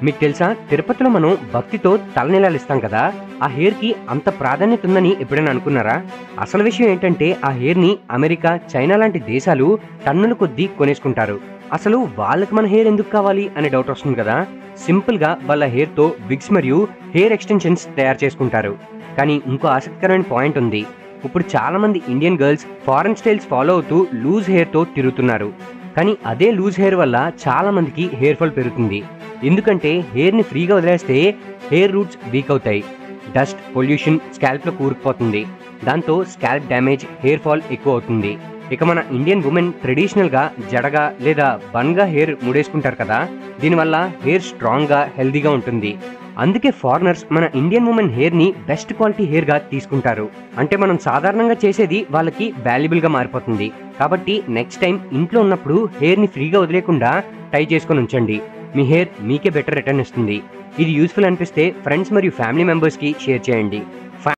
మీకు తెలుసా, తిరుపతిలో మనం భక్తితో తలనీలాలు ఇస్తాం కదా, ఆ హెయిర్ కి అంత ప్రాధాన్యత ఉందని ఎప్పుడైనా అనుకున్నారా? అసలు విషయం ఏంటంటే ఆ హెయిర్ ని అమెరికా, చైనా లాంటి దేశాలు టన్నుల కొద్దీ కొనేసుకుంటారు. అసలు వాళ్ళకి మన హెయిర్ ఎందుకు కావాలి అనే డౌట్ వస్తుంది కదా. సింపుల్ గా వాళ్ళ హెయిర్ తో విగ్స్ మరియు హెయిర్ ఎక్స్టెన్షన్స్ తయారు చేసుకుంటారు. కానీ ఇంకో ఆసక్తికరమైన పాయింట్ ఉంది. ఇప్పుడు చాలా మంది Indian girls foreign styles follow అవుతూ లూజ్ హెయిర్ తో తిరుగుతున్నారు. కానీ అదే లూజ్ హెయిర్ వల్ల చాలా మందికి హెయిర్ ఫాల్ పెరుగుతుంది. ఎందుకంటే హెయిర్ ని ఫ్రీగా వదిలేస్తే హెయిర్ రూట్స్ వీక్ అవుతాయి. డస్ట్, పొల్యూషన్ స్కాల్ప్ లో కూరుకుపోతుంది. దాంతో స్కాల్ప్ డ్యామేజ్, హెయిర్ ఫాల్ ఎక్కువ అవుతుంది. ఇక మన ఇండియన్ ఉమెన్ ట్రెడిషనల్ గా జడగా లేదా బన్ గా హెయిర్ ముడేసుకుంటారు కదా, దీనివల్ల హెయిర్ స్ట్రాంగ్ గా, హెల్దీగా ఉంటుంది. అందుకే ఫారినర్స్ మన ఇండియన్ ఉమెన్ హెయిర్ ని బెస్ట్ క్వాలిటీ హెయిర్ గా తీసుకుంటారు. అంటే మనం సాధారణంగా చేసేది వాళ్ళకి వాల్యుబుల్ గా మారిపోతుంది. కాబట్టి నెక్స్ట్ టైం ఇంట్లో ఉన్నప్పుడు హెయిర్ ని ఫ్రీగా వదిలేకుండా టై చేసుకొని ఉంచండి. మీ హెయిర్ మీకే బెటర్ రిటర్న్ ఇస్తుంది. ఇది యూస్ఫుల్ అనిపిస్తే ఫ్రెండ్స్ మరియు ఫ్యామిలీ మెంబర్స్ కి షేర్ చేయండి.